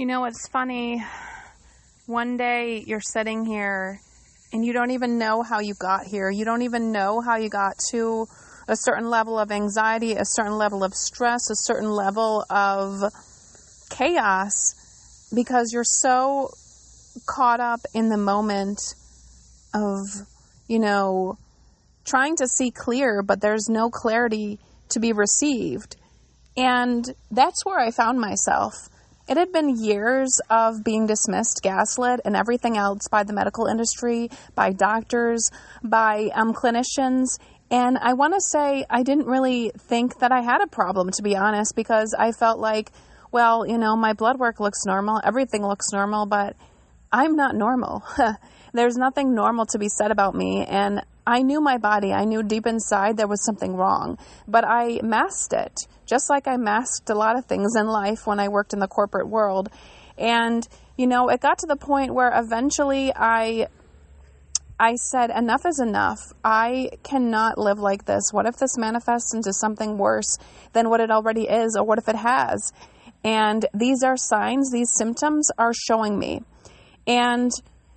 You know, it's funny. One day you're sitting here and you don't even know how you got here. You don't even know how you got to a certain level of anxiety, a certain level of stress, a certain level of chaos because you're so caught up in the moment of, trying to see clear, but there's no clarity to be received. And that's where I found myself. It had been years of being dismissed, gaslit, and everything else by the medical industry, by doctors, by clinicians. And I want to say I didn't really think that I had a problem, to be honest, because I felt like, well, my blood work looks normal, everything looks normal, but I'm not normal. There's nothing normal to be said about me. And I knew my body. I knew deep inside there was something wrong, but I masked it, just like I masked a lot of things in life when I worked in the corporate world. And, it got to the point where eventually I said, enough is enough. I cannot live like this. What if this manifests into something worse than what it already is, or what if it has? And these are signs, these symptoms are showing me. And,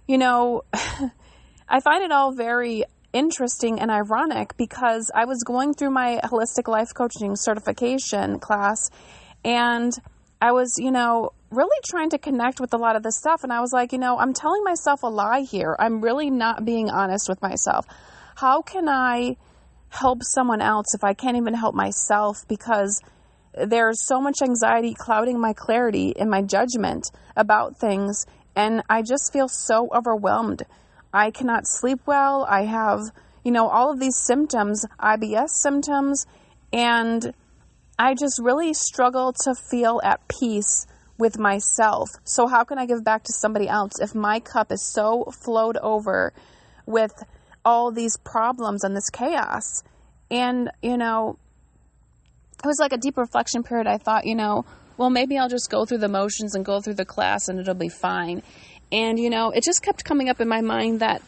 I find it all very interesting and ironic because I was going through my holistic life coaching certification class and I was, really trying to connect with a lot of this stuff. And I was like, I'm telling myself a lie here. I'm really not being honest with myself. How can I help someone else if I can't even help myself? Because there's so much anxiety clouding my clarity and my judgment about things. And I just feel so overwhelmed. I cannot sleep well. I have, all of these symptoms, IBS symptoms, and I just really struggle to feel at peace with myself. So how can I give back to somebody else if my cup is so flowed over with all these problems and this chaos? And, it was like a deep reflection period. I thought, well, maybe I'll just go through the motions and go through the class and it'll be fine. And, it just kept coming up in my mind that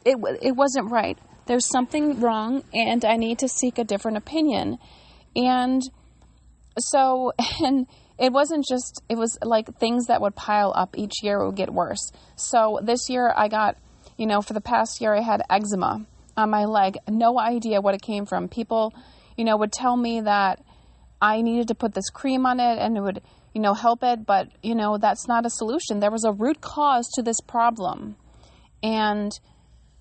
it wasn't right. There's something wrong and I need to seek a different opinion. And so, and it wasn't just, it was like things that would pile up each year would get worse. So this year I got, for the past year I had eczema on my leg. No idea what it came from. People, would tell me that I needed to put this cream on it and it would, help it. But, that's not a solution. There was a root cause to this problem. And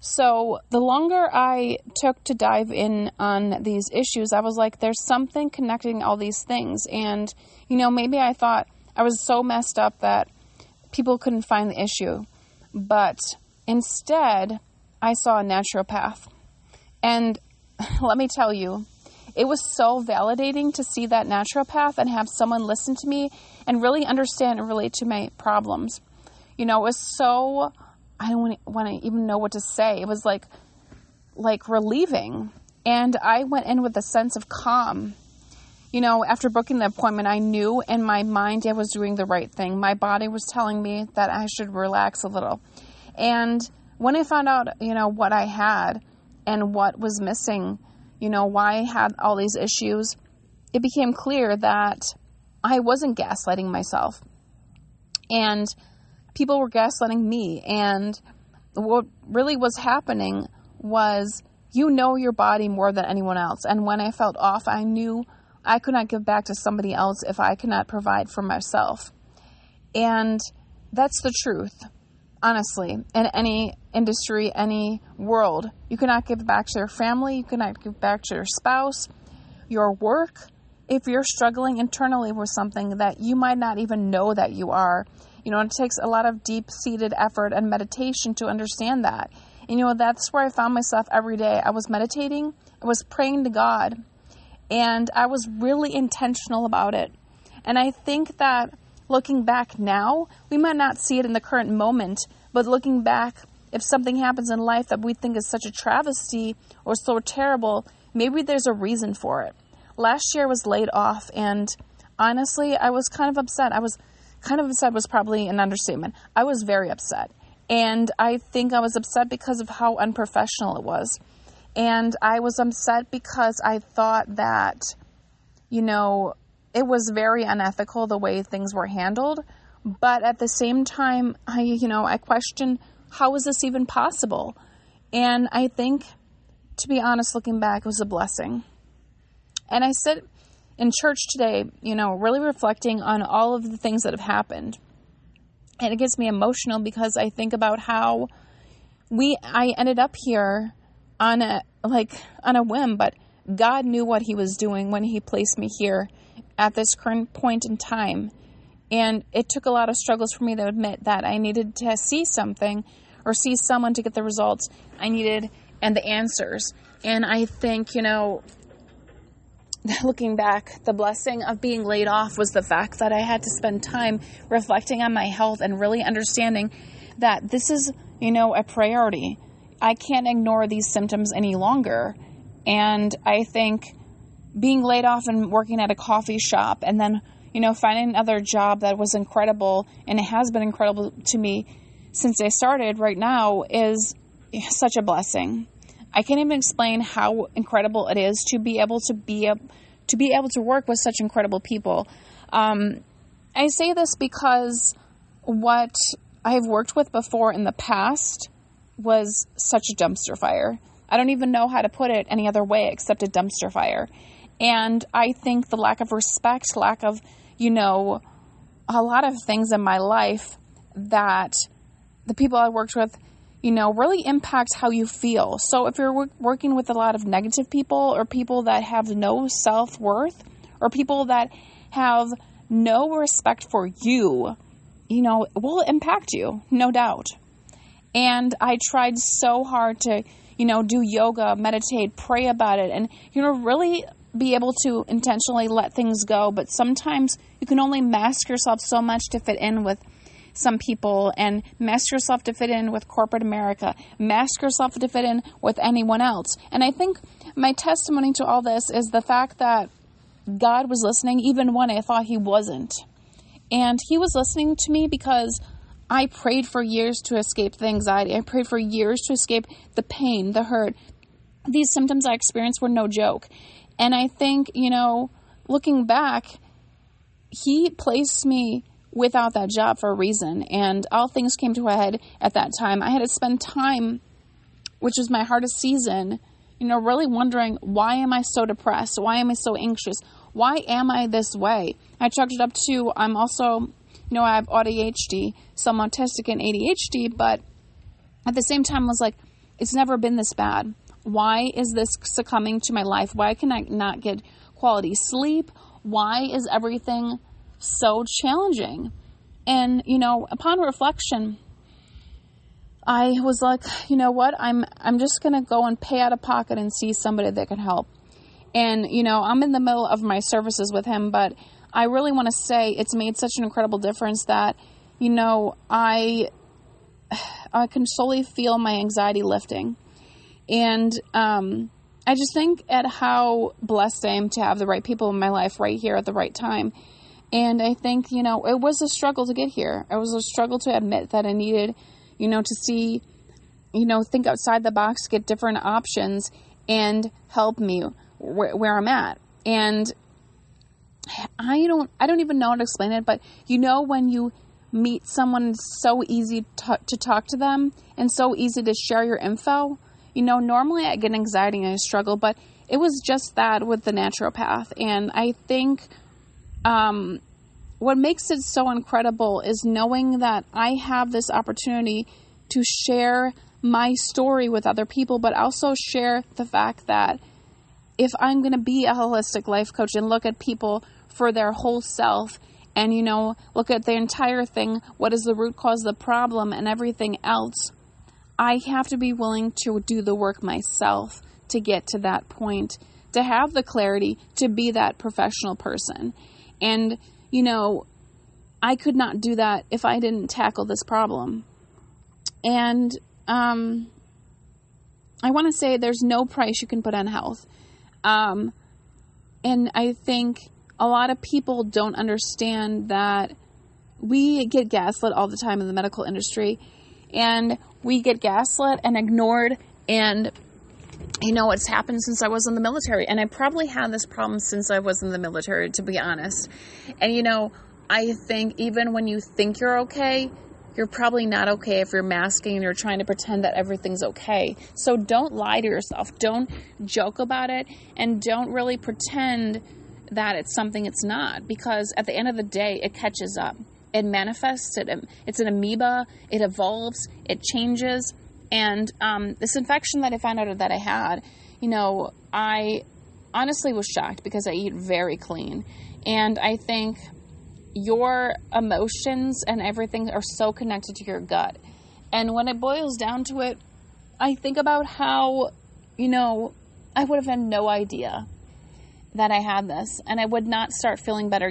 so the longer I took to dive in on these issues, I was like, there's something connecting all these things. And, maybe I thought I was so messed up that people couldn't find the issue. But instead, I saw a naturopath. And let me tell you, it was so validating to see that naturopath and have someone listen to me and really understand and relate to my problems. It was so, I don't want to even know what to say. It was like relieving. And I went in with a sense of calm. After booking the appointment, I knew in my mind I was doing the right thing. My body was telling me that I should relax a little. And when I found out, what I had and what was missing, why I had all these issues, it became clear that I wasn't gaslighting myself. And people were gaslighting me. And what really was happening was, your body more than anyone else. And when I felt off, I knew I could not give back to somebody else if I could not provide for myself. And that's the truth. Honestly, in any industry, any world, you cannot give back to your family, you cannot give back to your spouse, your work, if you're struggling internally with something that you might not even know that you are. It takes a lot of deep-seated effort and meditation to understand that. And, that's where I found myself every day. I was meditating, I was praying to God, and I was really intentional about it. And I think that looking back now, we might not see it in the current moment, but looking back, if something happens in life that we think is such a travesty or so terrible, maybe there's a reason for it. Last year I was laid off, and honestly, I was kind of upset. Was probably an understatement. I was very upset. And I think I was upset because of how unprofessional it was. And I was upset because I thought that, it was very unethical the way things were handled, But at the same time, I question, how is this even possible? And I think, to be honest, looking back, it was a blessing. And I sit in church today, really reflecting on all of the things that have happened. And it gets me emotional because I think about how I ended up here on a whim, but God knew what he was doing when he placed me here at this current point in time. And it took a lot of struggles for me to admit that I needed to see something or see someone to get the results I needed and the answers. And I think, looking back, the blessing of being laid off was the fact that I had to spend time reflecting on my health and really understanding that this is, a priority. I can't ignore these symptoms any longer. And I think being laid off and working at a coffee shop and then, finding another job that was incredible, and it has been incredible to me since I started right now, is such a blessing. I can't even explain how incredible it is to be able to work with such incredible people. I say this because what I've worked with before in the past was such a dumpster fire. I don't even know how to put it any other way except a dumpster fire. And I think the lack of respect, lack of, a lot of things in my life that the people I worked with, really impacts how you feel. So if you're working with a lot of negative people or people that have no self-worth or people that have no respect for you, it will impact you, no doubt. And I tried so hard to, do yoga, meditate, pray about it, and, really be able to intentionally let things go. But sometimes you can only mask yourself so much to fit in with some people, and mask yourself to fit in with corporate America, mask yourself to fit in with anyone else. And I think my testimony to all this is the fact that God was listening even when I thought he wasn't. And he was listening to me because I prayed for years to escape the anxiety. I prayed for years to escape the pain, the hurt. These symptoms I experienced were no joke. And I think, looking back, he placed me without that job for a reason. And all things came to a head at that time. I had to spend time, which was my hardest season, really wondering, why am I so depressed? Why am I so anxious? Why am I this way? I chalked it up to, I'm also, I have ADHD, so I'm autistic and ADHD, but at the same time, I was like, it's never been this bad. Why is this succumbing to my life? Why can I not get quality sleep? Why is everything so challenging? And, upon reflection, I was like, what? I'm just going to go and pay out of pocket and see somebody that can help. And, I'm in the middle of my services with him, but I really want to say it's made such an incredible difference that, I can slowly feel my anxiety lifting. And I just think at how blessed I am to have the right people in my life right here at the right time. And I think, it was a struggle to get here. It was a struggle to admit that I needed, to see, think outside the box, get different options and help me where I'm at. And I don't even know how to explain it, but when you meet someone, it's so easy to talk to them and so easy to share your info. Normally I get anxiety and I struggle, but it was just that with the naturopath. And I think what makes it so incredible is knowing that I have this opportunity to share my story with other people, but also share the fact that if I'm going to be a holistic life coach and look at people for their whole self and, look at the entire thing, what is the root cause of the problem and everything else, I have to be willing to do the work myself to get to that point, to have the clarity, to be that professional person. And, I could not do that if I didn't tackle this problem. And I want to say there's no price you can put on health. And I think a lot of people don't understand that we get gaslit all the time in the medical industry. And we get gaslit and ignored, and it's happened since I was in the military, and I probably had this problem since I was in the military, to be honest. And I think even when you think you're okay, you're probably not okay if you're masking and you're trying to pretend that everything's okay. So don't lie to yourself. Don't joke about it, and don't really pretend that it's something it's not, because at the end of the day, it catches up. It manifests. It's an amoeba. It evolves. It changes. And this infection that I found out that I had, I honestly was shocked because I eat very clean. And I think your emotions and everything are so connected to your gut. And when it boils down to it, I think about how, I would have had no idea that I had this, and I would not start feeling better.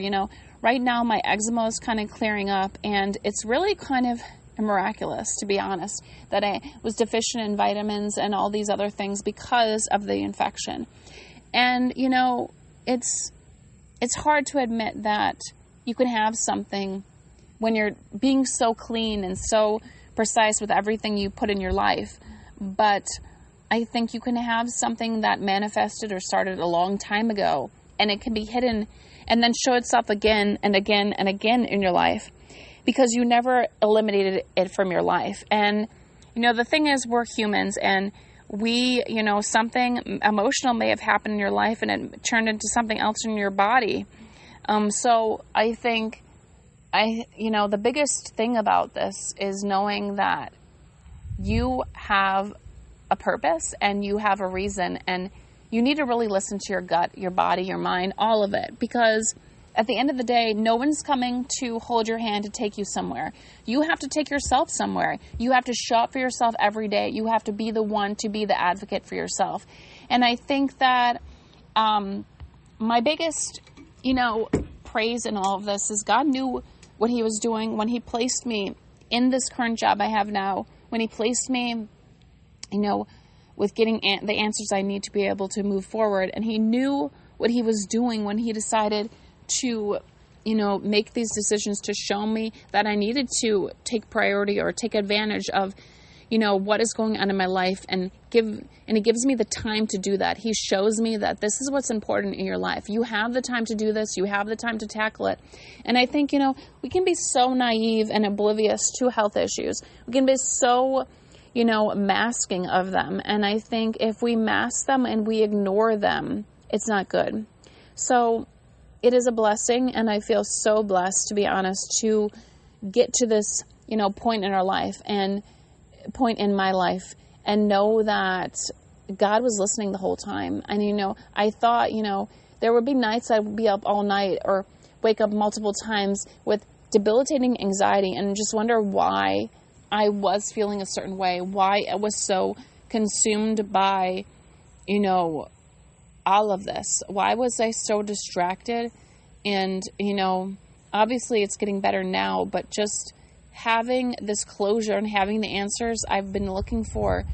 Right now my eczema is kind of clearing up, and it's really kind of miraculous, to be honest, that I was deficient in vitamins and all these other things because of the infection. And, it's hard to admit that you can have something when you're being so clean and so precise with everything you put in your life. But I think you can have something that manifested or started a long time ago, and it can be hidden and then show itself again and again and again in your life because you never eliminated it from your life. And, the thing is, we're humans, and we, something emotional may have happened in your life and it turned into something else in your body. So I think the biggest thing about this is knowing that you have a purpose and you have a reason, and you need to really listen to your gut, your body, your mind, all of it, because at the end of the day, no one's coming to hold your hand to take you somewhere. You have to take yourself somewhere. You have to show up for yourself every day. You have to be the one to be the advocate for yourself. And I think that my biggest, praise in all of this is God knew what he was doing when he placed me in this current job I have now, when he placed me with getting the answers I need to be able to move forward. And he knew what he was doing when he decided to, make these decisions to show me that I needed to take priority or take advantage of, what is going on in my life, and he gives me the time to do that. He shows me that this is what's important in your life. You have the time to do this. You have the time to tackle it. And I think, we can be so naive and oblivious to health issues. We can be so masking of them. And I think if we mask them and we ignore them, it's not good. So it is a blessing, and I feel so blessed, to be honest, to get to this, point in our life and point in my life, and know that God was listening the whole time. And, I thought, there would be nights I would be up all night or wake up multiple times with debilitating anxiety and just wonder why I was feeling a certain way, why I was so consumed by, all of this. Why was I so distracted? And, obviously it's getting better now, but just having this closure and having the answers I've been looking for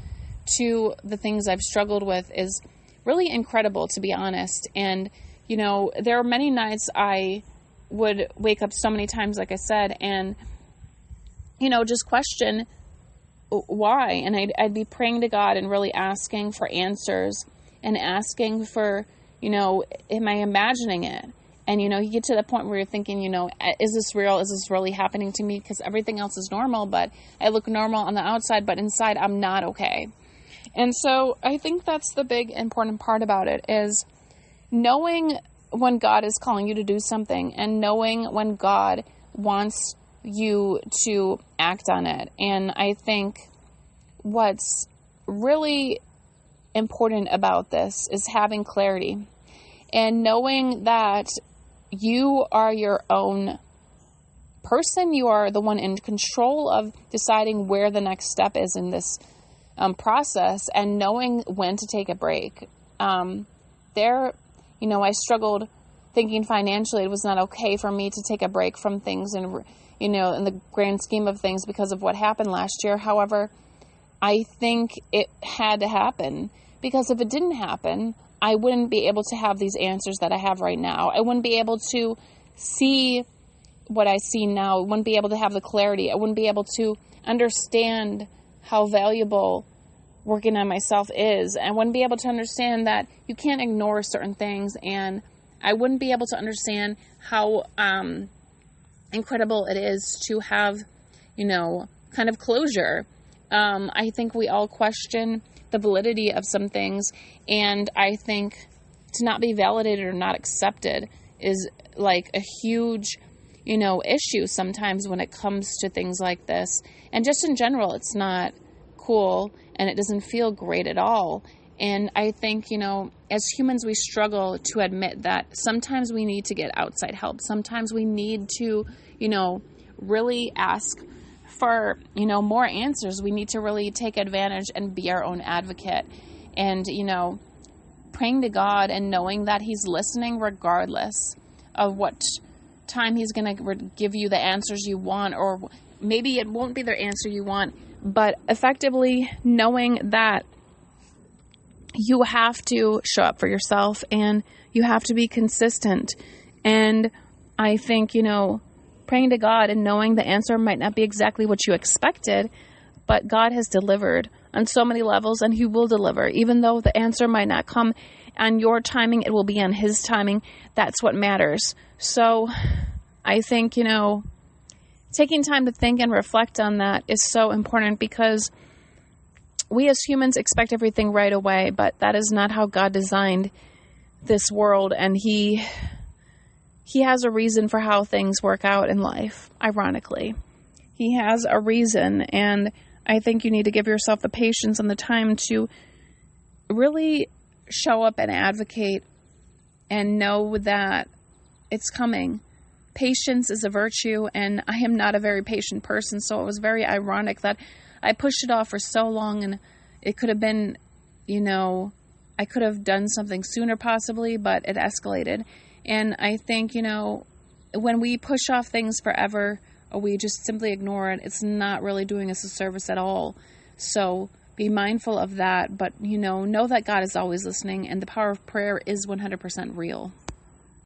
to the things I've struggled with is really incredible, to be honest. And, there are many nights I would wake up so many times, like I said, and, just question why. And I'd be praying to God and really asking for answers and asking for, am I imagining it? And, you get to the point where you're thinking, is this real? Is this really happening to me? Because everything else is normal, but I look normal on the outside, but inside I'm not okay. And so I think that's the big important part about it, is knowing when God is calling you to do something and knowing when God wants you to act on it. And I think what's really important about this is having clarity and knowing that you are your own person. You are the one in control of deciding where the next step is in this process, and knowing when to take a break. I struggled thinking financially it was not okay for me to take a break from things and, in the grand scheme of things because of what happened last year. However, I think it had to happen, because if it didn't happen, I wouldn't be able to have these answers that I have right now. I wouldn't be able to see what I see now. I wouldn't be able to have the clarity. I wouldn't be able to understand how valuable working on myself is. I wouldn't be able to understand that you can't ignore certain things. And I wouldn't be able to understand how incredible it is to have, kind of closure. I think we all question the validity of some things, and I think to not be validated or not accepted is like a huge, issue sometimes when it comes to things like this. And just in general, it's not cool and it doesn't feel great at all. And I think, as humans, we struggle to admit that sometimes we need to get outside help. Sometimes we need to, really ask for, more answers. We need to really take advantage and be our own advocate. And, praying to God and knowing that He's listening regardless of what time He's going to give you the answers you want, or maybe it won't be the answer you want, but effectively knowing that you have to show up for yourself and you have to be consistent. And I think, praying to God and knowing the answer might not be exactly what you expected, but God has delivered on so many levels, and He will deliver. Even though the answer might not come on your timing, it will be on His timing. That's what matters. So I think, taking time to think and reflect on that is so important, because we as humans expect everything right away, but that is not how God designed this world. And He has a reason for how things work out in life, ironically. He has a reason, and I think you need to give yourself the patience and the time to really show up and advocate and know that it's coming. Patience is a virtue, and I am not a very patient person, so it was very ironic that I pushed it off for so long, and it could have been, I could have done something sooner possibly, but it escalated. And I think, when we push off things forever, or we just simply ignore it, it's not really doing us a service at all. So be mindful of that, but, know that God is always listening, and the power of prayer is 100% real.